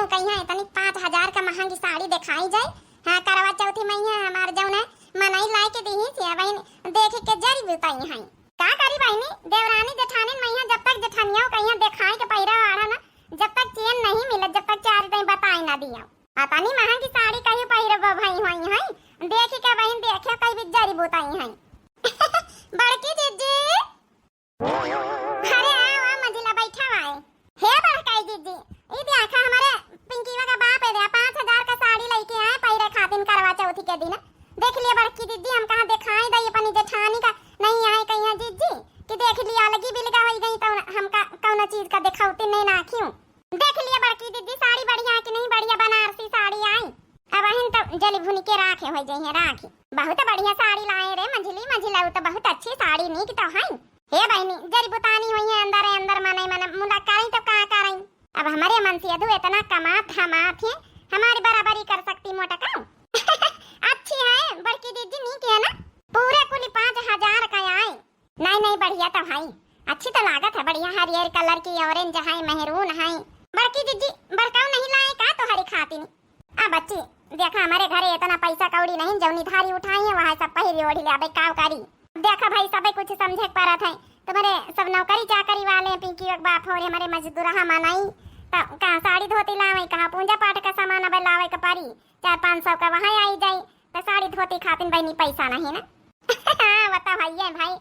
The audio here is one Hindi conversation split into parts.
जाऊं कहीं इतनी 5,000 का महंगी साड़ी दिखाई जाए। हाँ करवा चौथी मैया हमार जाऊं ना मनाई लाई के दी थी बहन देख के जरी बताई हैं का करी बहनी देवरानी जेठानी मैया जब तक जेठानियों कहीं दिखाई के पैरा वाला ना जब तक चैन नहीं मिले जब तक चार दिन बताई ना दिया पता नहीं महंगी साड़ी कहीं पैर भाई हुई है देख के बहन देखे कई भी जरी बताई हैं बड़की दीदी अरे आओ मंजिला बैठा हुआ है बड़काई दीदी ई देखा हमारे पिंकीवा का बाप है 5,000 का साड़ी लेके आए पैरे खातिन करवा चौथी के दिन देख लिया बड़की दीदी हम कहां दिखाई दई अपनी जेठानी का नहीं आए कहीं दीदी कि देख लिया अलगी बिलगा हो गई तो हमका कौन चीज का दिखाउती नहीं नाखियो देख लिया बड़की दीदी साड़ी बढ़िया है कि नहीं बढ़िया बनारसी साड़ी आई अब अहिन तो जली भुनी के राखे हो जाई है राखी बहुत बढ़िया साड़ी लाए रे मंझिला तो बहुत अच्छी साड़ी नहीं कि तो है हे बहनी जरी बुतानी हुई है अंदर मने मुलाकात तो का करई अब हमारे मन से अधू इतना कमात हमात है हमारी बराबरी कर सकती मोटा काम अच्छी है बड़की दीदी नहीं किया ना पूरे कुल 5,000 का आए नहीं बढ़िया तो भाई अच्छी तो लागत है बढ़िया हरियर कलर की ऑरेंज है मेहरून है बड़की दीदी बड़काऊ नहीं लाए का तो हरी खाती नहीं आ बच्ची देखा हमारे घरे इतना पैसा कौड़ी नहीं जौनी धारी उठाई है वहां सब पहिरी ओढ़ी ले अबे काव करी देखा भाई सबे कुछ समझे पारा था तुम्हारे सब नौकरी चाकरी वाले पिंकी के बाप हो हमारे मजदूरा मनाई तो कहाँ साड़ी धोती लावे कहाँ पूजा पाठ का सामान अब लावे का पारी 400-500 का वहाँ आई जाए तो साड़ी धोती खातिन बहनी पैसा नहीं ना हाँ बता भैया भाई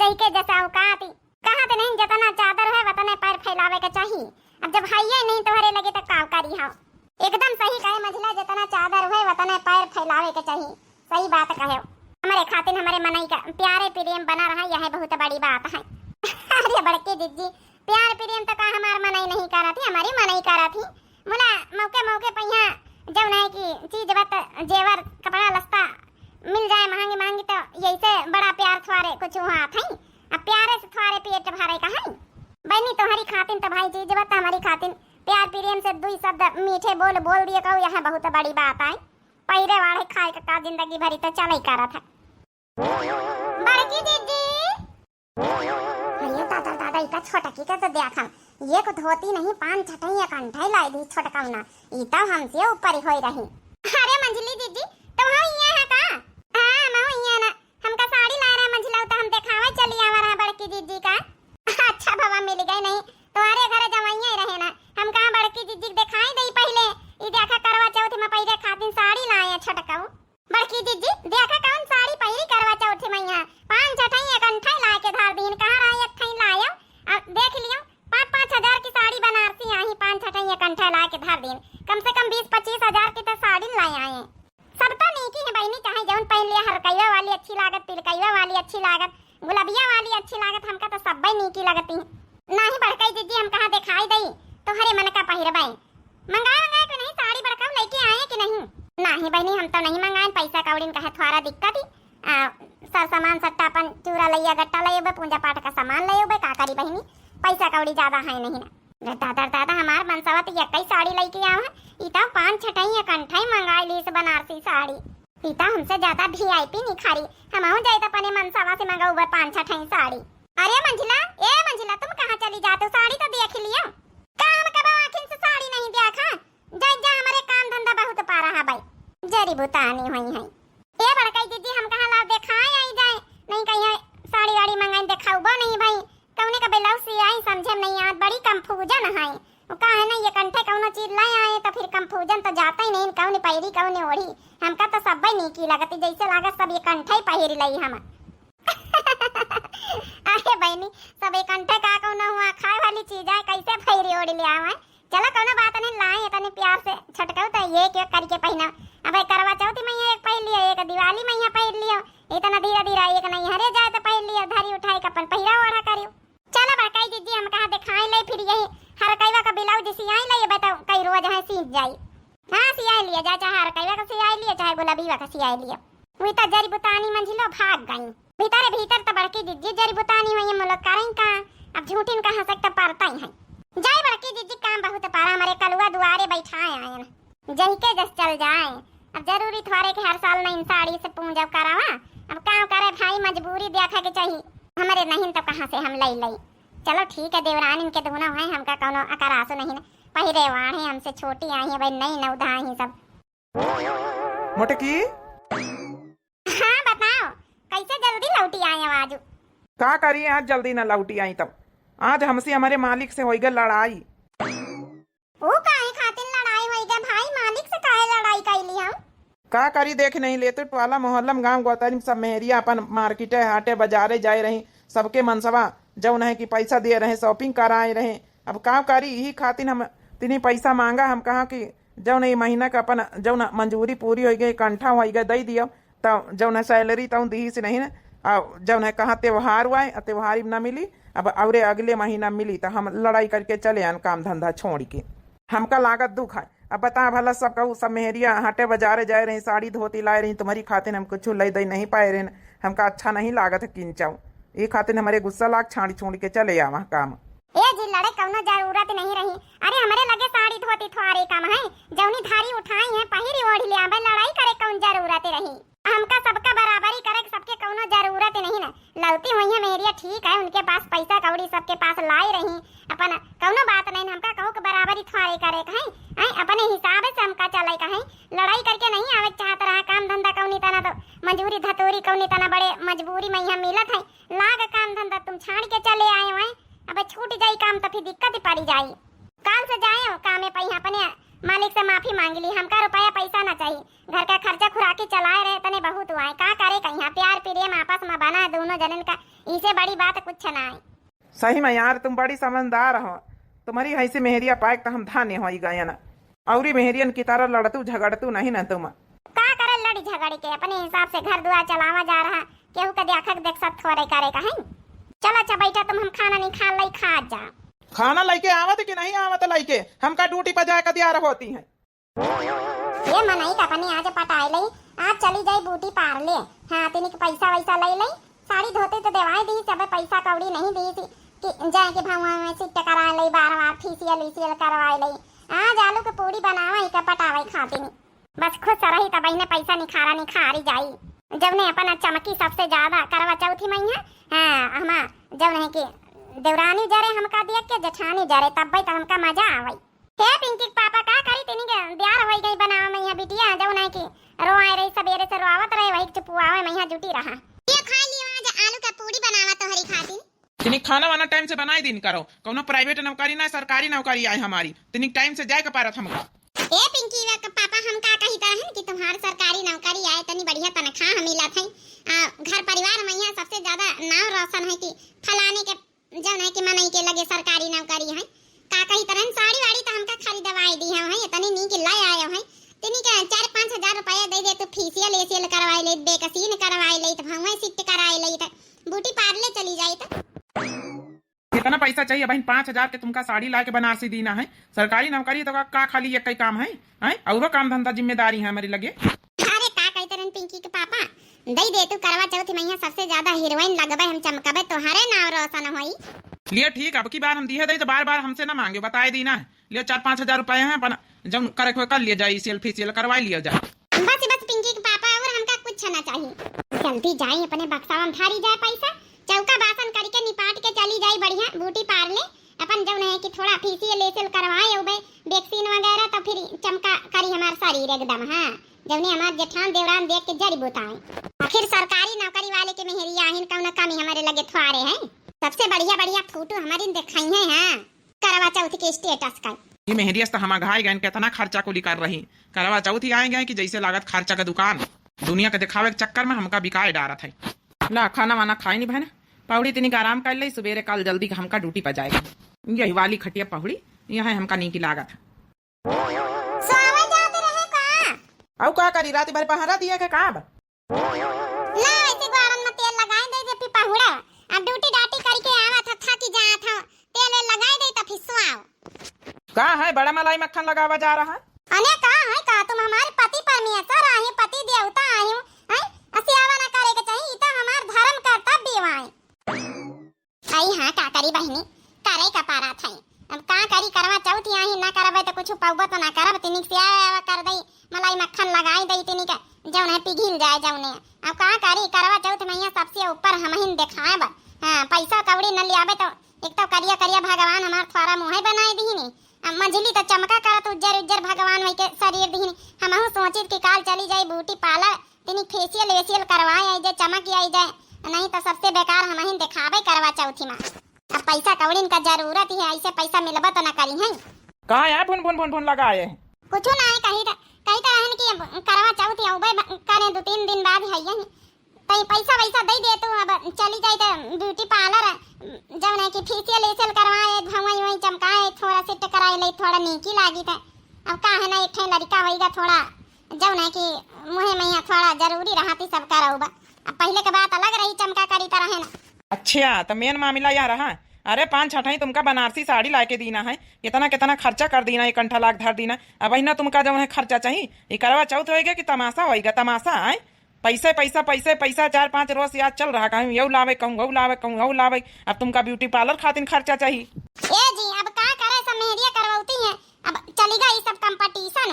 जई के जैसा औकात कहाँ तो नहीं जतना चादर है वतने पैर फैलावे का चाहिए अब जब है नहीं तो हरे लगे तो काव करी हाँ एकदम सही कहे मझला जितना चादर है वतने पैर फैलावे के चाहिए सही बात कहे हमारे खातिन हमारे मनई का प्यारे प्रेम बना रहा यह बहुत बड़ी बात है अरे बड़के दीदी प्यार प्रेम तो का हमार मनई नहीं करा थी हमारी मनई करा थी मुला मौके पे यहाँ जब नहीं की चीज बत जेवर कपड़ा लस्ता मिल जाए महंगी तो यही से बड़ा प्यार थोड़े कुछ वहाँ था अब प्यारे से थोड़े पेट भरे का है बहनी तुम्हारी खातिन तो भाई चीज बत हमारी खातिन प्यार प्रेम से दुई शब्द मीठे बोल दिए कहूँ यह बहुत बड़ी बात है पैरे वाले खाए का जिंदगी भरी तो चल ही करा था बड़की दीदी अरे दादा इका छोटा की का तो देखा ये को धोती नहीं 5-6 या कंठाई लाई दी छोटका ना इता हमसे ऊपर ही होई रही अरे मंजली दीदी तुम हो यहाँ है का हां मैं हूं यहाँ ना हमका साड़ी ला रहा मंजला तो हम दिखावा चली आवा रहा बड़की दीदी का अच्छा बाबा मिल गई नहीं तुम्हारे घर जवाइयां रहे ना हम कहां बड़की दीदी दिखाई दई पहले ई देखा करवा चौथ में पहले खातिन साड़ी लाए छोटकाऊ बड़की दीदी देखा कौन साड़ी पहली करवा चौथ में यहाँ 5-6 एक अंठाई ला के धार दीन कहां रहा एक ठई लायो अब देख लियो 5-5 हजार की साड़ी बनारसी आई 5-6 एक अंठाई ला के धार दीन कम से कम 20-25 हजार की तो साड़ी लाए आए सब तो नहीं की है बहनी चाहे जौन पहन लिया हरकैया वाली अच्छी लागत तिलकैया वाली अच्छी लागत गुलाबिया वाली अच्छी लागत हमका तो सब नहीं की लगती नहीं बड़काई दीदी हम कहां दिखाई दई तो हरे मन का पहिरबई मंगाए को नहीं साड़ी बड़काऊ लेके आए कि नहीं बहनी हम तो नहीं मंगाए पैसा कौड़ी कहे थोड़ा दिक्कत ही सर सामान सट्टापन चूरा लइया गट्टा लइबे पूजा पाठ का सामान लइबे का करी बहनी पैसा कौड़ी ज्यादा है नहीं ना दादा हमार मनसवा तो यकई साड़ी लेके आवा इता 5-6 या कंठाई मंगाई ली से बनारसी साड़ी इता हमसे ज्यादा वीआईपी नहीं खारी हम जाए तो अपने मनसवा से मंगाऊ 5-6 साड़ी अरे मंजिला तुम कहाँ चली जाते हो साड़ी तो देख लियो काम कब आखिर से साड़ी नहीं देखा जा हमारे काम धंधा बहुत पा रहा भाई जरी बुतानी हुई है ये बड़काई दीदी हम कहाँ ला दिखाए आई जाए नहीं कहीं साड़ी वाड़ी मंगाई दिखाऊबा नहीं भाई कौने का ब्लाउज सियाई समझे नहीं आज बड़ी कंफ्यूजन है वो कहा है ना ये कंठे कौनो चीज लाए आए तो फिर कंफ्यूजन तो जाता ही नहीं कौन पैरी कौन ओढ़ी हमका तो सब नहीं की लगती जैसे लागत सब ये कंठे ही पहिरी लई हम अरे बहनी सब एक कंठे का कौन हुआ खाए वाली चीज है कैसे पहिरी ओढ़ी ले आवे चलो कोनो बात नहीं लाए इतने प्यार से छटकाऊ तो ये क्यों करके पहना अब करवा चौथी में एक पहन लियो एक दिवाली में यहाँ पहन लियो इतना धीरे एक नहीं हरे जाए तो पहन लियो धारी उठाई कपन पहिरा ओढ़ा करियो चलो बड़काई दीदी हम कहा दिखाई ले फिर यही हर कैवा का ब्लाउज सियाई ले बताओ कई रोज है सीख जाई हां सियाई लिया जा चाहे हर कैवा का सियाई लिया चाहे गुलाबीवा का सियाई लिया हुई तो जरी बुतानी मंजिलो भाग गई भीतर तो बड़की दीदी जरी बुतानी हुई मुलक करें का अब झूठिन कहां सकता पारता ही है जाई बड़की दीदी काम बहुत पारा हमारे कलुआ दुआरे बैठाए आए ना जही के जस चल जाए अब जरूरी थोड़े के हर साल नहीं साड़ी से पूजा करावा अब काम करे भाई मजबूरी देखा के चाहिए हमारे नहीं तो कहां से हम लई चलो ठीक है देवरानी के दोनों है हमका कोनो अकरासो नहीं ना पहिरे वाढ़े हमसे छोटी आई है भाई, नहीं नौधा ही सब। मोटकी हाँ बताओ, कैसे जल्दी लौटी आए हो आज? का करिए आज जल्दी न लौटी आई तब। आज हमसे हमारे मालिक से होई गई लड़ाई। वो काहे खातिर लड़ाई होई गई भाई? मालिक से काहे लड़ाई कैली हम? का करी देख नहीं लेते टोला मोहल्ला गांव गोतारी सब मेहरिया अपन मार्केटे हाटे बाजारे जाए रही, सबके मनसवा जौन है कि पैसा दे रहे शॉपिंग कराए रहे। अब का करी यही खातिर हम तिनी पैसा मांगा, हम कहा कि जौन ये महीना का अपन जौन मंजूरी पूरी हो गई कंठा हो गई दे दियो तब जौन सैलरी तब दी से नहीं ना जौन है कहाँ त्योहार हुआ है त्योहार न मिली, अब और अगले महीना मिली तो हम लड़ाई करके चले आन काम धंधा छोड़ के। हमका लागत दुख है। अब बता भला सब कहूँ सब मेहरिया हाटे बाजारे जाए रही, साड़ी धोती लाए रही, तुम्हारी खातिर हम कुछ ले दे नहीं पाए रहे, हमका अच्छा नहीं लागत है किन चाऊ, ये खातिर हमारे गुस्सा लाग छाड़ी छोड़ के चले आवा काम। ए जी लड़े कौनो जरूरत नहीं रही। अरे हमारे लगे साड़ी धोती थोड़े काम है, जौनी धारी उठाई है पहिरी ओढ़ी ले आबे, लड़ाई करे कौन जरूरत रही? हमका सबका बराबरी करे सबके कौनो जरूरत नहीं ना। लौती हुई है मेरिया ठीक है, उनके पास पैसा कौड़ी सबके पास लाई रही, अपन कौनो बात नहीं। हमका कहू के बराबरी थोड़े करे कहीं अपने हिसाब से हमका चले कहीं, लड़ाई करके नहीं आवे चाहत रहा। काम धंधा कौनी तना तो मंजूरी धतूरी कौनी तना बड़े मजबूरी में यहाँ मिलत है, लाग काम धंधा तुम छाड़ के चले आए हो। अब छूट जाई काम तो फिर दिक्कत ही पड़ी जाई। काल से जाए हो काम पे अपने मालिक से माफी मांग ली, हमका रुपया पैसा ना चाहिए, घर का खर्चा खुराकी चलाए रहे तने बहुत हुआ है। का करे कहीं प्यार प्रेम आपस में बना दोनों जनन का, इसे बड़ी बात कुछ ना है। सही में यार तुम बड़ी समझदार हो, तुम्हारी ऐसी मेहरिया पाए तो हम धाने हो गए ना, और मेहरियन की तरह लड़तू झगड़तू नहीं ना तुम। का करे लड़ी झगड़ के अपने हिसाब से घर दुआर चलावा जा रहा, केहू का देखा देख सब थोड़े करे कहीं। चलो अच्छा बैठा तुम, हम खाना नहीं खा लई, खा जा। खाना लेके आवत कि नहीं आवत लेके, हमका ड्यूटी पर जाए कदियार होती है। ये मनई का अपने आज पटाए लई, आज चली जाई बूटी पार ले। हाँ तिनिक पैसा वैसा ले लई, साड़ी धोते तो देवाई दी, सब पैसा कौड़ी नहीं दी थी कि जाए के भाव में सिट करा लई, बार फीसियल इसियल करवाए लई। आज आलू के पूरी बनावा का पटावे खाती नहीं, बस खुश रही तब ने पैसा निखारा निखारी जाई। जब ने अपन चमकी सबसे ज्यादा करवा चौथी महीना, हाँ हम जब नहीं कि देवरानी जरे हमका देख के जेठानी जरे तब तो हमका मजा आवे। हे पिंकी पापा का करी तनी के बियाह होई गई बनावा में यहाँ बिटिया जब नहीं कि रोआए रही सवेरे से रोआवत रहे, वही चुपुआवे में यहाँ जुटी रहा। ये खा लियो आज आलू का पूरी बनावा तो हरी खाती। तिनिक खाना वाना टाइम से बनाई दिन करो, कोनो प्राइवेट नौकरी ना सरकारी नौकरी आई हमारी, तिनिक टाइम से जाए के पारत हमका। ए पिंकी वा पापा हम का कही तरह कि तुम्हार सरकारी नौकरी आए तनी बढ़िया तनख्वाह मिलत है, घर परिवार में यहाँ सबसे ज्यादा नाम रोशन है कि फलाने के जौन है कि मनई के लगे सरकारी नौकरी है। का कही तरह साड़ी वाड़ी तो हमका खाली दवाई दी है, इतनी नी के लाई आयो है, तिनी के 4-5 हजार रुपया दे दे तो फेशियल एशियल करवाई ले, बेकसीन करवाई ले, तो भौवे सिट कराई ले, तो ब्यूटी पार्लर चली जाई। तो कितना पैसा चाहिए बहन? 5,000 के तुमका साड़ी ला के बनारसी दीना है, सरकारी नौकरी तो का खाली एक काम है और काम धंधा जिम्मेदारी है हमारी लगे। अरे का कही तरह पिंकी के पापा दई दे तू करवा चौथ में सबसे ज्यादा हीरोइन लगबे, हम चमकबे तो हरे नाव रोशन होई। लियो ठीक, अब की बार हम दिए दे तो बार बार हमसे ना मांगे, बताए दी ना लियो 4-5 हजार रुपए है अपन जब करे हुए कर लिया जाए, सेल्फी सेल करवाई लिया जाए। बस बस पिंकी के पापा और हमका कुछ ना चाहिए, जल्दी जाए अपने बक्सा में थारी जाए पैसा, चौका बासन करके निपाट के चली जाए बढ़िया ब्यूटी पार्लर अपन जब नहीं कि थोड़ा फेशियल एशियल करवाए उबे वैक्सीन वगैरह तो फिर चमका करी हमार शरीर एकदम। हाँ जब ने हमार जेठान देवरान देख के जड़ी बताए, आखिर सरकारी नौकरी वाले के मेहरिया हिन कौन कमी हमारे लगे थवारे हैं, सबसे बढ़िया बढ़िया फोटो हमारी दिखाई है। हाँ करवा चौथ के स्टेटस का ये मेहरियस तो हम घाई गए, कितना खर्चा को कर रही, करवा चौथ ही आएंगे कि जैसे लागत खर्चा का दुकान, दुनिया के दिखावे के चक्कर में हमका बिकाए डारत है। ला खाना वाना खाई नहीं बहन, पौड़ी तिनी आराम कर ले, सवेरे कल जल्दी हमका ड्यूटी पर जाएगा। यही वाली खटिया पहुड़ी यहाँ हमका नी की लागत है। औ का करी रात भर पहरा दिया के का ला ऐसे गरम में तेल लगाए दे दे फिर पहुड़ा, अब ड्यूटी डाटी करके आवा था थकी जा था, तेल लगाए दे तो फिर सुआओ। का है बड़ा मलाई मक्खन लगावा जा रहा है? अने का है का तुम हमारे पति परमेश्वर आहे, पति देवता आयो हैं, असियावा ना करे के चाहिए, ई तो हमार धर्म कर्तव्य है। आई हां का करी बहनी करे का पारा थाई, अब का करी करवा चौथ आई ना करबे तो कुछ पाउबो तो ना करब, तिनिक से आवा कर दई मलाई मक्खन लगाई दई तिनिक जौन है पिघिल जाए जौने। अब का करी करवा चौथ में सबसे ऊपर हमहिन देखाएब। हां पैसा कौड़ी न लियाबे तो एक तो करिया करिया भगवान हमार थोड़ा मुंह बनाए दीनी, मंझली तो चमका करत उज्जर उज्जर भगवान वही के शरीर दीन। हमहु सोचित कि काल चली जाई ब्यूटी पार्लर तिनी फेशियल वेशियल करवाए आई जाए चमक आई जाए, नहीं तो सबसे बेकार हमहिन दिखावे करवा चौथी माँ। अब पैसा कौड़ीन का जरूरत है, ऐसे पैसा मिलबा तो न करी है। कहाँ है भुन भुन भुन भुन लगाए? कुछ ना है कहीं तो रहन की करवा चौथी औबे करे 2-3 दिन बाद है यही तई पैसा वैसा दे दे तू। अब चली जाए तो ब्यूटी पार्लर जब नहीं कि फेशियल वेशियल करवाए भवई वही चमकाए थोड़ा सेट कराए ले थोड़ा नीकी लागी था। अब का है ना एक ठे लड़का होईगा थोड़ा जब नहीं कि मुहे में थोड़ा जरूरी रहती सब करौबा। अब पहले के बात अलग रही चमका करी तरह है ना। अच्छा तो मेन मामला यह रहा। अरे 5-6 ही तुमका बनारसी साड़ी लाके दीना है, कितना कितना खर्चा कर दीना, 1 कंठा लाख धर दीना। अब ना तुमका जो है खर्चा चाहिए ये करवा चौथ होएगा कि तमाशा होएगा? तमाशा है पैसे पैसा पैसे पैसा 4-5 रोज याद चल रहा कहूँ यू लावे कहूँ गऊ लावे कहूँ गऊ लावे। अब तुमका ब्यूटी पार्लर खातिर खर्चा चाहिए। ए जी अब का करे सब मेहरिया करवाती है। अब चलेगा ये सब कंपटीशन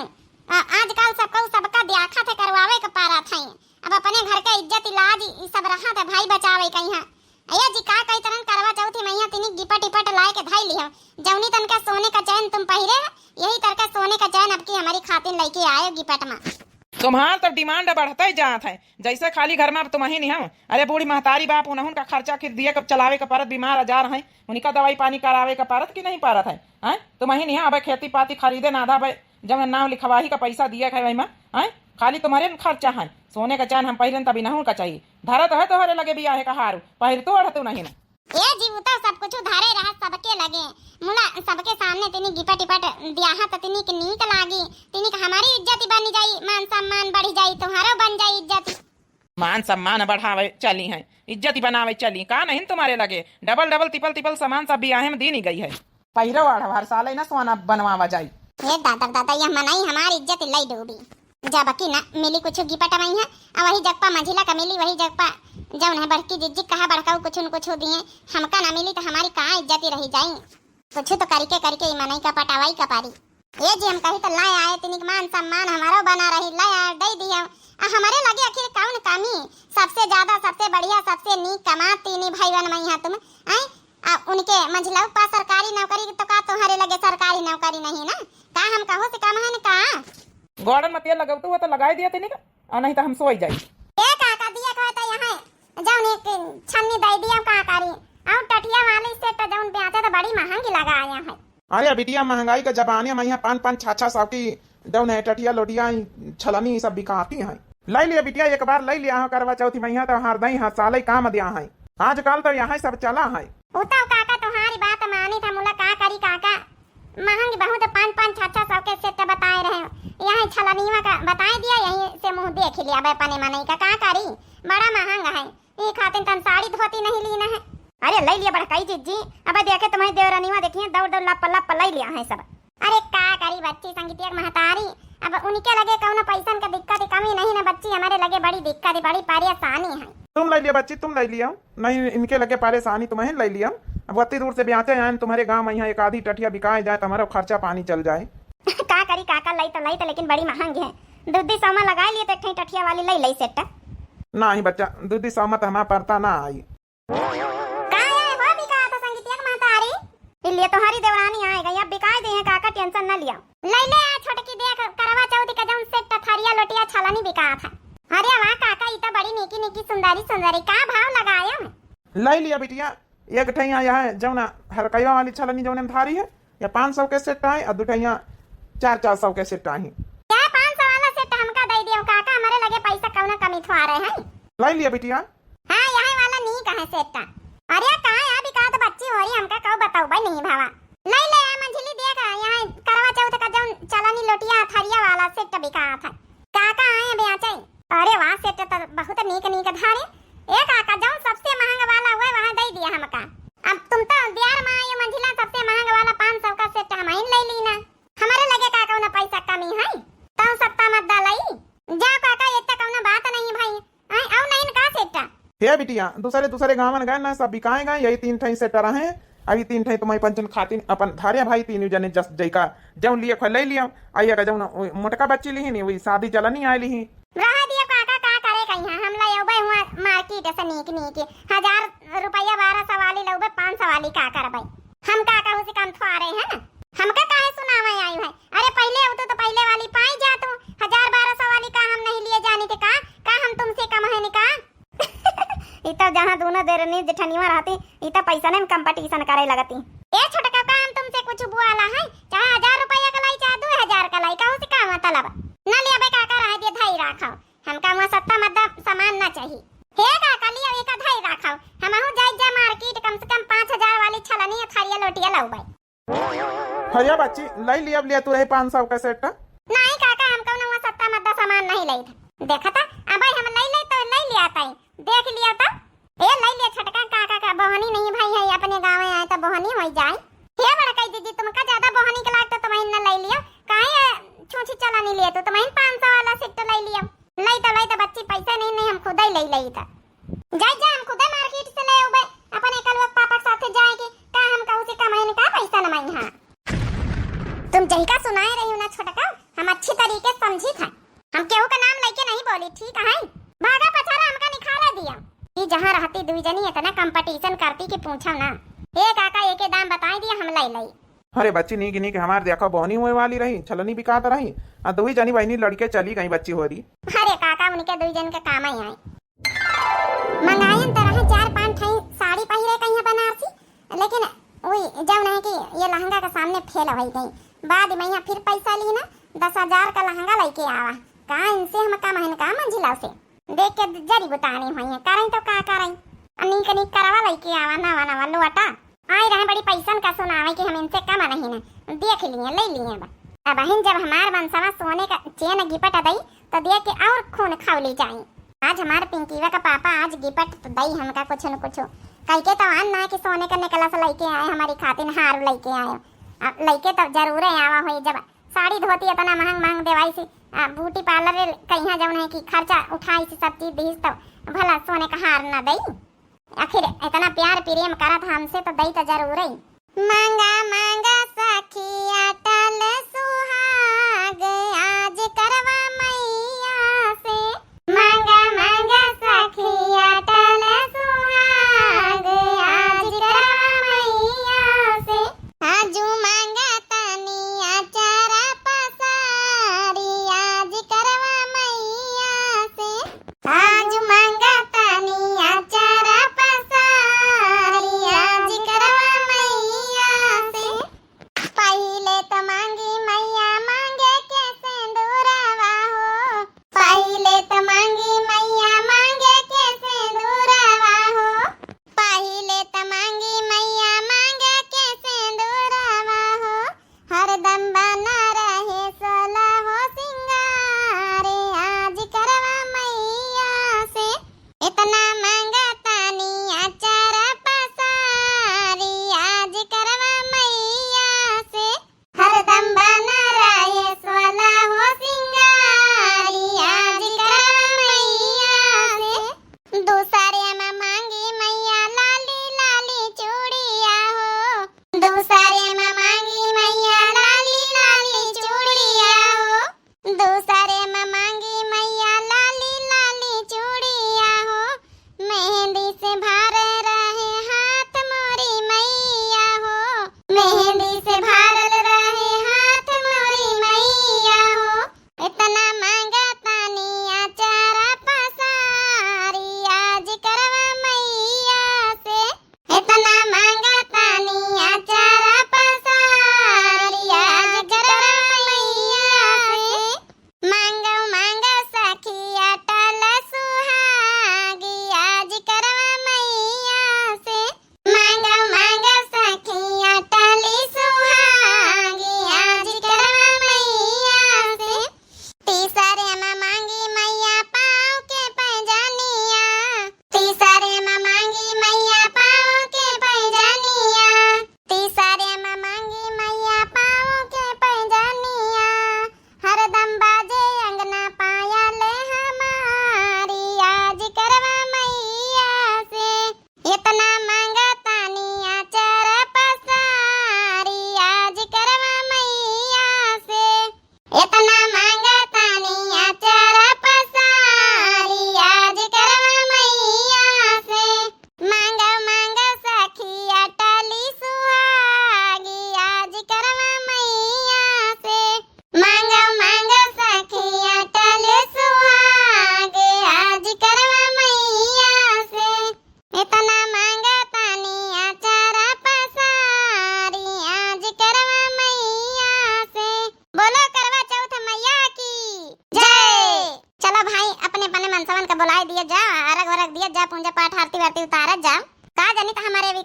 आजकल सबका ब्याखा थे करवावे के पारा था। अब अपने घर का इज्जत इलाज सब रहा था भाई बचावे कहीं। अये जी का कई तरह करवा चौथी मैया तिनी गिपट टिपट लाए के धाई लिया जौनी तन का सोने का चैन तुम पहिरे यही तरह का सोने का चैन अब की हमारी खातिर लेके आए गिपट में। तुम्हार तब डिमांड बढ़ता ही जात है, जैसे खाली घर में अब तुम ही नहीं हो। अरे बूढ़ी महतारी बाप उन्होंने का खर्चा खिर दिए कब चलावे का परत बीमार हजार है उनका दवाई पानी करावे का परत की नहीं पारत है। तुम ही नहीं अब खेती पाती खरीदे नाधा भाई जब नाम लिखवाही का पैसा दिया है वही में खाली तुम्हारे खर्चा है। सोने का चैन हम पहले तभी नहू का चाहिए धरत है तुम्हारे लगे भी आहे का हारू पहले तो अड़तू नहीं ना। ए जी वो तो सब कुछ धारे रहा सबके लगे मुला सबके सामने तिनी गिपट टिपट दिया तो तिनी के नीक लागी तिनी का हमारी इज्जत बन जाई मान सम्मान बढ़ जाई तुम्हारा बन जाई इज्जत। मान सम्मान बढ़ावे चली है इज्जत बनावे चली का नहीं तुम्हारे लगे डबल डबल तिपल तिपल सामान सब भी आहे में दी नहीं गई है। पहिरो हर साल ना सोना बनवावा जाई। ये दादा यह मनाई हमारी इज्जत लई डूबी जब की ना मिली कुछ गिपट मई है और वही जगपा मंझिला का मिली वही जगपा जब है बड़की जिज्जी कहा बड़काऊ कुछ न कुछ दिए हमका ना मिली तो हमारी कहाँ इज्जत रही जाई। कुछ तो करके मनई का पटावाई का पारी। ये जी हम कही तो लाए आए तिनिक मान सम्मान हमारा बना रही लाया दे दिया हमारे लगे आखिर कौन कमी सबसे ज्यादा सबसे बढ़िया सबसे नीक कमा तीनी भाई बहन मई है तुम उनके मंझिला पास सरकारी नौकरी तो का तुम्हारे लगे सरकारी नौकरी नहीं ना का हम कहो से कम है ना का गॉर्डन में तेल लगाऊ तो लगा दिया तेने का और नहीं तो हम सोई जाई। ए काका दिया कहता यहाँ जाऊन एक छन्नी दे दिया का करी और टटिया वाले से तो जाऊन बेचा तो बड़ी महंगी लगा आया है। अरे बिटिया महंगाई का जमाने में यहाँ 5-5 6-6 सौ की जौन है टटिया लोटिया छलनी सब बिकाती हैं। ले लिया बिटिया एक बार ले लिया करवा चौथी मैया तो हर दई हर साल काम दिया है आजकल तो यहाँ सब चला है। उताव काका तुम्हारी बात मानी था मुला का करी काका महंगी बहुत 5-5 6-6 सौ के सेट बताए रहे यहाँ छलनीवा का बताए दिया यही से मुंह देख लिया अपने मनई का करी बड़ा महंगा है ये खातिर तन साड़ी धोती नहीं लीना है। अरे ले लिया बड़काई जिज्जी अब देखे तुम्हारी देवरानीवा देखिए दौड़ दौड़ लप ले लिया है सब। अरे का करी बच्ची संगीतिया महतारी अब उनके लगे कौन पैसा का दिक्कत कमी नहीं ना बच्ची हमारे लगे बड़ी दिक्कत बड़ी परेशानी है। तुम ले लिया बच्ची तुम ले लिया नहीं इनके लगे परेशानी तुम्हें ले लिया। अब अति दूर से भी आते हैं तुम्हारे गाँव में यहाँ एक आधी टटिया बिकाए जाए तुम्हारा खर्चा पानी चल जाए। का करी काका लाई तो लेकिन बड़ी महंगी है दूधी सौमा लगा लिए तो टटिया वाली लई सेट नहीं बच्चा दूधी सहमत हमारा पड़ता ना आई लिए तुम्हारी देवरानी आएगा या बिकाए दे काका टेंशन न लिया ले ले छोटकी देख करवा चौथ का जौन सेट थरिया लोटिया छलनी बिका था। अरे वाह काका ये तो बड़ी निकी निकी सुंदरी का भाव लगाया ले लिया बिटिया एक ठैया यहाँ जौना हरकैया वाली छलनी जौन धारी है या 500 के सेट है और दुठैया 400 के सेट है। क्या 500 वाला सेट हमका दे दियो काका हमारे लगे पैसा कौन कमी थो आ रहे हैं। ले लिया बिटिया हां यही वाला नी कहे सेट अरे कहां है अभी का तो बच्ची हो रही हमका कहो बताओ भाई नहीं भावा ले ले मंझली देख यहाँ करवा चौथ का जौन चलनी लोटिया थरिया वाला सेट बिका था काका आए बेचे। अरे वाह सेट तो बहुत नीक धारे ए काका जौन सबसे महंगा वाला हुआ वहां दे दिया हमका। अब तुम तो बिहार में आए मंझिला सबसे महंगा वाला 500 का सेट हम ही ले लीना हमारे लगे काका ना पैसा कमी है तो सत्ता मत डालाई जा काका ये तक ना बात नहीं भाई आओ नहीं का सेट हे बिटिया दूसरे गाँव में गए ना सब बिकाए गए यही 3 ठे सेट रहे अभी 3 ठे तुम्हारी पंचन खातिर अपन धारे भाई 3 जने जस जैका जौन लिए ले लिया आइए का जौन मोटका बच्ची ली नहीं वही शादी चलनी आई ली रहा दिया काका का करे कहीं हम ला योबे हुआ मार्केट से नीक 1000 रुपया 1200 वाली लोबे 500 वाली का करबई हम का कहू से काम थो आ रहे हैं हमका काहे रहती ई तो पैसा में कंपटीशन करे लगती। ए छोटका का हम तुमसे कुछ बुआला है, चाहे 1000 रुपया का लाई चाहे 2000 का लाई, कहू से का मतलब ना लिया बे काका रह दे धाई राखो, हमका वहां सत्ता मद्दा सामान ना चाहिए। हे काका लिया एक धाई राखो, हमहु जाई जा मार्केट कम से कम 5000 वाली छलनी थारिया लोटिया लाऊ भाई। हरिया बच्ची लाई लिया लिया तू रहे 500 का सेट। नहीं काका हमका वहां सत्ता मद्दा सामान नहीं लाई था, देखा था अब भाई हम लाई तो लाई लिया ताई, देख लिया था ए लाई लिया छटका काका का बहनी नहीं भाई है अपने गांव में आए तो बहनी हो जाए। हे बड़ा कह दीदी तुमका ज्यादा बहनी के लाग तो तुम्हें न लाई लियो, काहे छूछी चला नहीं लिए तो तुम्हें 500 वाला सेट लाई लियो। लाई तो बच्ची पैसा नहीं हम खुद ही लाई था, जाई जा हम खुद मार्केट से ले आबे अपने कल वक्त पापा के साथ जाएंगे का हम कहू से कमाई का पैसा न माई। हां तुम जही का सुनाए रही हो ना छोटका, हम अच्छी तरीके समझी था, हम केहू का नाम लेके नहीं बोली ठीक है। भागा पछाड़ा हमका निकाला दिया कि जहां रहती दुई जनी इतना कंपटीशन करती कि पूछो ना। ए काका एके दाम बताई दिया हम लाई। अरे बच्ची नी गिनी के हमारे देखो बहनी हुए वाली रही छलनी भी कात रही और दुई जनी बहनी लड़के चली गई बच्ची हो रही। अरे काका उनके दुई जन के काम ही आए मंगायन तरह 4-5 ठई साड़ी पहिरे कहीं बनारसी, लेकिन वही जब नहीं कि ये लहंगा के सामने फेल हो गई, बाद में यहाँ फिर पैसा ली ना 10,000 का लहंगा लेके आवा, कहा इनसे हम का महीन का मंजिला से देख के जरी बतानी हुई है करें तो का करें अनिक अनिक करवा लेके आवा नवा नवा लोटा आई रहे बड़ी पैसन का सुनावे कि हम इनसे कम नहीं ना देख लिए ले लिए। अब बहन जब हमार बंसवा सोने का चेन गिपट दई तो देख के और खून खावली जाई। आज हमारे पिंकीवा का पापा आज गिपट तो दई हमका कुछ न कुछ कह के तो आन ना कि सोने का नेकलेस लेके आए हमारी खातिर हार लेके आए, अब लेके तो जरूर आवा हुई जब साड़ी धोती इतना महंग महंग देवाई से ब्यूटी पार्लर कहीं जौन है कि खर्चा उठाई से सब चीज दीस तो भला सोने का हार ना दई, आखिर इतना प्यार प्रेम करत हमसे तो दई तो जरूर ही। मांगा मांगा सखिया टल सुहाग आज करवा मैया से, मांगा मांगा सखिया टल सुहाग आज करवा मैया से, आजू मांगा तनिया चारा पसारी आज करवा मैया से, आज मांगा तनिया चारा पसारी आज करवा मैया से। पहिले तो मांगी मैया मांगे के सिंदूरवा हो, पहिले तो मांगी मैया मांगे के सिंदूरवा हो, पहिले तो मांगी मैया मांगे के सिंदूरवा हो, हरदम बना रहे सोला हो सिंगारे आज करवा मैया से, इतना मांगा तानिया चारा पसारी आज करवा मैया से, हरदम बना रहे सोला हो सिंगारी आज करवा मैया से। दूसरे में मांगी मैया लाली लाली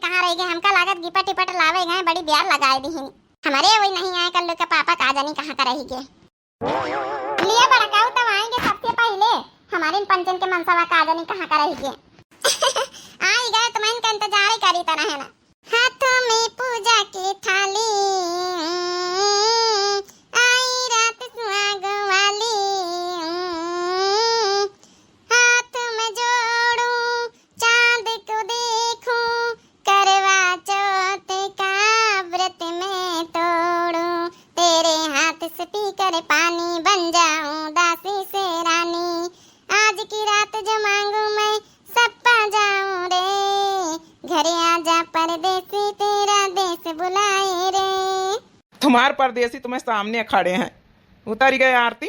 कहाँ रह गए, हमका लागत गिपट टिपट लावे गए, बड़ी ब्यार लगाए दी हैं हमारे वही नहीं आए कल के पापा का जानी कहाँ का रही गए। लिए बड़काऊ तब आएंगे सबसे पहले हमारे इन पंचन के मनसवा का जानी कहाँ का रही गए। आई गए तो मैं इनका इंतजार ही करी तरह है ना। हाथों में पूजा की थाली आई रात सुहाग वाली, हाथ में जोड़ूं चांद को देखूं, करवा चौथ का व्रत में तोड़ूं, तेरे हाथ से पीकर पानी बन जाऊं दासी से रानी, आज की रात जो मांगू मैं सब पा जाऊं रे, घरे आजा परदेसी तेरा देश बुलाए रे। तुम्हार परदेसी तुम्हें सामने खड़े हैं, उतर गए आरती,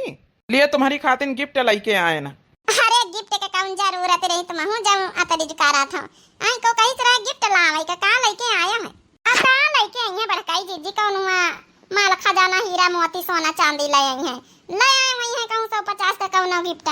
लिए तुम्हारी खातिर गिफ्ट लेके आए ना। अरे गिफ्ट के कौन जरूरत रही, तुम हूं जाऊं अतरी जुकारा था आई को कहीं तरह गिफ्ट लावे का लेके आया है। आ का लेके आई है बड़काई जीजी कौन हुआ माल खजाना हीरा मोती सोना चांदी ले आई है, ले आई वही है कहूं 150 का कौन गिफ्ट।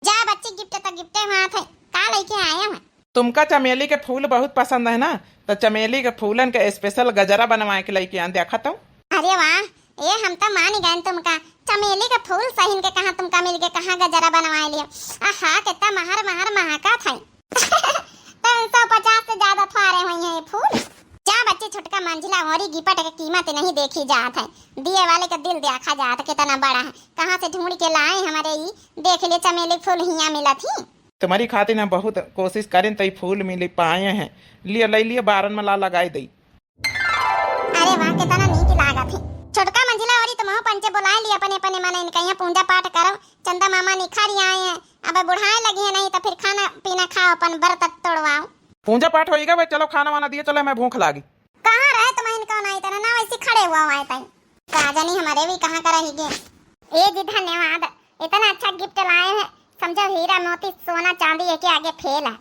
जा बच्ची गिफ्ट तो गिफ्ट हाथ है, का लेके आया है। तुमका चमेली के फूल बहुत पसंद है ना, तो चमेली के फूलन के स्पेशल गजरा बनवा के लेके आन, देखा तो। अरे वाह, ये हम तो मान गए तुमका चमेली का फूल सही के कहा तुमका मिल के कहा गजरा बनवा लिया। आहा कितना महर महर महका था। तो 150 से ज्यादा थारे हुई है ये फूल। जा बच्चे छोटका मंजिला और गिपट की कीमत नहीं देखी जात है, दिए वाले का दिल देखा जात कितना बड़ा है, कहाँ से ढूंढ के लाए हमारे ही, देख ले चमेली फूल हिया मिला थी। तुम्हारी खातिर हम बहुत कोशिश करें तो फूल मिल पाए हैं, लिए ले लिए बारन में ला लगाई दी। अरे वाह कितना नीक लागत है। छोटका मंजिला और तुम पंचे बुलाए लिए अपने अपने मन इनका यहाँ पूजा पाठ करो, चंदा मामा निखारी आए हैं, अब बुढ़ाए लगी है नहीं तो फिर खाना पीना खाओ अपन व्रत तोड़वाओ। पूजा पाठ होएगा भाई, चलो खाना वाना दिए, चलो मैं भूख लागी। कहाँ रहे तुम इनका नहीं तरह ना वैसे खड़े हुआ आए तई का जानी हमारे भी कहाँ का रही गए। ए जी धन्यवाद, इतना अच्छा गिफ्ट लाए हैं, समझो हीरा मोती सोना चांदी है के आगे फेल है।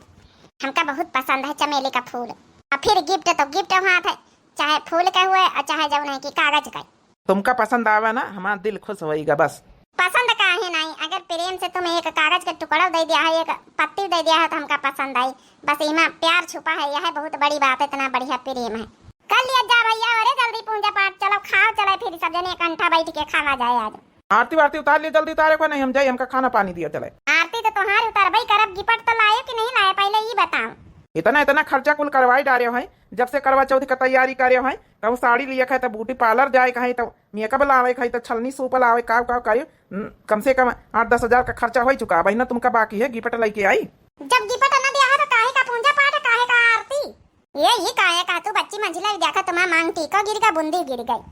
हमका बहुत पसंद है चमेली का फूल, और फिर गिफ्ट तो गिफ्ट हाथ है, चाहे फूल का हुए और चाहे जो नहीं की कागज का। तुमका पसंद आवे ना हमारा दिल खुश होएगा बस। पसंद का है नहीं, अगर प्रेम से तुम एक कागज का टुकड़ा दे दिया है, एक पत्ती दे दिया है तो हमका पसंद आई, बस इमा प्यार छुपा है, यह बहुत बड़ी बात है, इतना बढ़िया प्रेम है। कर लिया जा भैया, अरे जल्दी पूजा पाठ चलो खाओ, चले फिर सब जने इकट्ठा बैठ के खावा जाए आज। आरती वारती उतार लिए, जल्दी उतारे को नहीं हम जाए, हमका खाना पानी दिया चले। आरती तो तुम्हारी उतार भाई, करब गिपट तो लाए कि नहीं लाए पहले ये बताओ। इतना इतना खर्चा कुल करवाई डारे है, जब से करवा चौथ का तैयारी करे है, कहूँ साड़ी लिए है तो ब्यूटी पार्लर जाए कहीं तो मेकअप लावे कहीं तो छलनी सूप लावे काव काव करे, कम से कम 8-10 हजार का खर्चा हो चुका है ना। तुमका बाकी है गिफ्ट लेके आई, जब गिफ्ट न दिया है तो काहे का पूजा पाठ, काहे का आरती, ये काहे का तू बच्ची मंजिला देखा तुम्हारा मांग टीका गिर गया, बूंदी गिर गई।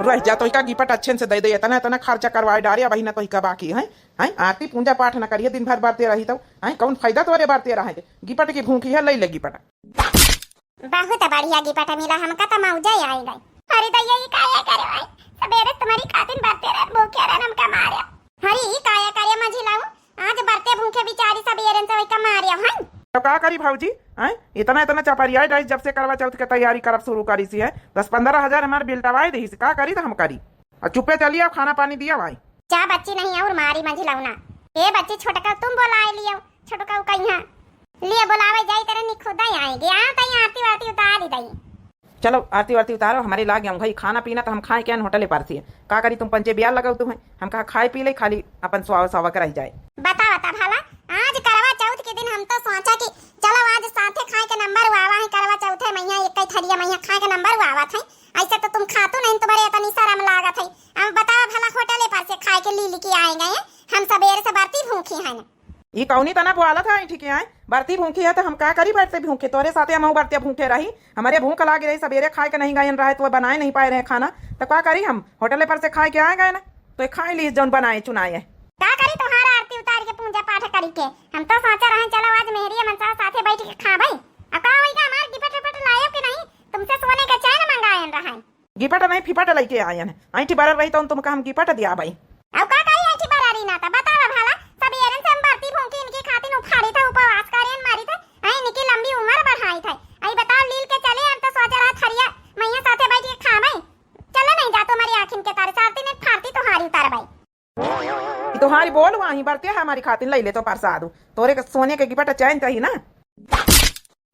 रह जा तो गिफ्ट अच्छे से दे दे, इतना इतना खर्चा करवाए डारिया बहिना तो का बाकी है। आरती पूजा पाठ न करिए, दिन भर बारते रही तो कौन फायदा तोरे बारते रहे, गिफ्ट की भूखी है ले ले गिफ्ट। बहुत बढ़िया गिफ्ट मिला हमका तो मौजा ही आई गई। अरे दैया ये काया करे भाई, सबेरे तुम्हारी खातिर बारते रह भूखे रह हमका मारे। अरे ये काया करे मंजिला आज बारते भूखे बेचारी सबेरे से वही का मारे हैं। तो का करी भाऊजी, इतना इतना चपरिया डाई, जब से करवा चौथ की तैयारी करब शुरू करी सी है, 10-15 हजार हमारे बिल टवाई दी, का करी तो हम करी, और चुपे चलिए अब खाना पानी दिया भाई। जा बच्ची नहीं और मारी मंजिलाउना, ए बच्ची छोटका तुम बुलाए लियो, छोटका कहिया लिए बुलावे जाई तेरे निखुदा ही आएंगे, आ तई आरती वारती उतार ही दई। चलो आरती वारती उतारो, हमारे लागे हम भाई खाना पीना तो हम खाए क्या होटले पर सी है, का करी तुम पंचे ब्याह लगाओ तुम्हें, हम कहा खाए पी ले, खाली अपन सुहाव सावा कराई जाए। बता बता भला, आज करवा चौथ के दिन हम तो सोचा कि चलो आज साथे खाए के नंबर आवा है, करवा चौथे मैया एक कई थरिया मैया खाए के नंबर आवा थे, ऐसे तो तुम खातो नहीं, तुम्हारे इतनी शर्म लागत है। अब बताओ भला होटले पर से खाए के ली के आए गए, हम सबेरे से बरती भूखी हैं। ये कौनी तना बुआला था ठीक है, बरती भूखी है तो हम का करी बैठते भूखे, तोरे साथे हम बरते भूखे रही, हमारे भूख लागे रही, सबेरे खाए के नहीं गए रहे तो बनाए नहीं पाए रहे खाना, तो क्या करी हम होटले पर से खाए के आए गए ना, तो खाए ली जौन बनाए चुनाए। का करी तुम्हारा आरती उतार के पूजा पाठ करी के, हम तो सोचा रहे चलो आज मेहरिया मनसा साथे बैठ के खाबई। अब का होई का हमार गिफ्ट टिपट लायो कि नहीं, तुमसे सोने का चैन मंगायन रहा है। गिफ्ट नहीं फिपट लेके आए हैं, ऐठी बार रही तो तुमका हम गिफ्ट दिया भाई। अब का करी ऐठी बारारी ना था, बतावा भला सबेरन से हम बरती भूखी इनकी खातिर उखाड़ी था, उपवास करेन मारी था, इनकी लंबी उम्र बढ़ाई था। आई बताओ लील के चले, हम तो सोचा रहा थरिया मैया साथे बैठ के खाबई, चलो नहीं जा तुम्हारी आखिन के तारे सारती ने फारती तुम्हारी उतार भाई। तुम्हारी बोल वहीं बरते है हमारी खातिर ले ले तो प्रसाद, तोरे के सोने के गिफ्ट चैन चाहिए ना।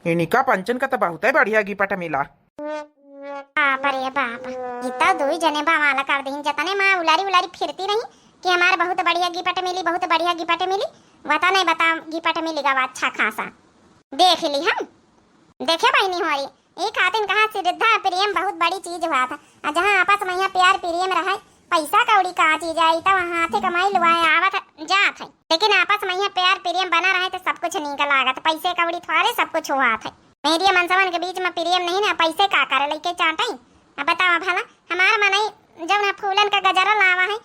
इनिका पंचन का तो बहुत है बढ़िया गिफ्ट मिला। बाप रे बाप, इतना दो ही जने बवाल कर दीन, जतने माँ उलारी उलारी फिरती रही कि हमारे बहुत बढ़िया गिफ्ट मिली, बहुत बढ़िया गिफ्ट मिली। बता नहीं बता गिफ्ट मिलेगा अच्छा खासा। देख ली हम देखे बहनी हमारी ये खातिन कहाँ श्रद्धा प्रेम बहुत बड़ी चीज हुआ था। जहाँ आपस में यहाँ प्यार प्रेम रहा, पैसा कौड़ी का चीज आई तो वहाँ थे कमाई लुआए आवत जात है, लेकिन आपस में यहाँ प्यार प्रेम बना रहे तो सब कुछ निकल आगत। पैसे कौड़ी थोड़े सब कुछ हुआ था। मेरी मनसवन के बीच में प्रेम नहीं ना, पैसे का करे लेके चाटाई। अब बताओ भला हमारा मनई जब ना फूलन का गजरा लावा है,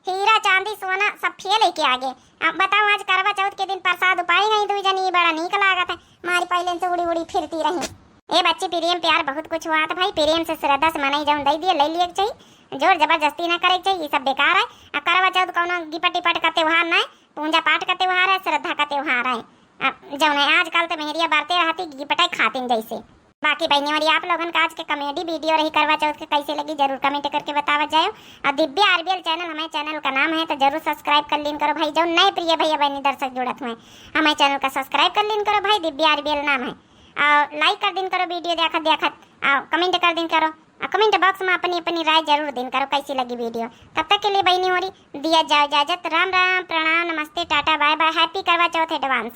हीरा चांदी सोना सब फिर लेके आगे। अब बताओ आज करवा चौथ के दिन प्रसाद उपाई नहीं दुई जनी, बड़ा नीक लागत है। मारी पहले से उड़ी उड़ी फिरती रही। ए बच्ची प्रेम प्यार बहुत कुछ हुआ था भाई, प्रेम से श्रद्धा से मनई जाऊन दे दिए ले लिए चाहिए, जोर जबरदस्ती ना करे चाहिए, ये सब बेकार है। अब करवा चौथ कौन गिपट टिपट का त्योहार नहीं, पूजा पाठ का त्योहार है, श्रद्धा का त्योहार है। जो नहीं आजकल तो मेहरिया बारते रहती गिपटाई खातिन जैसे। बाकी बहनी और आप लोगन का आज के कॉमेडी वीडियो रही करवा चौथ के कैसे लगी जरूर कमेंट करके बतावा जाओ। और दिव्या आरबीएल चैनल हमारे चैनल का नाम है, तो जरूर सब्सक्राइब कर लीन करो भाई। जो नए प्रिय भैया बहनी दर्शक जुड़त हुए हमारे चैनल का सब्सक्राइब कर लीन करो भाई, दिव्या आरबीएल नाम है। और लाइक कर दिन करो वीडियो देखत देखत, और कमेंट कर दिन करो, कमेंट बॉक्स में अपनी अपनी राय जरूर दिन करो कैसी लगी वीडियो। तब तक के लिए बहनी हो रही दिया जाओ इजाजत। राम राम, प्रणाम, नमस्ते, टाटा, बाय बाय, हैप्पी करवा चौथ एडवांस।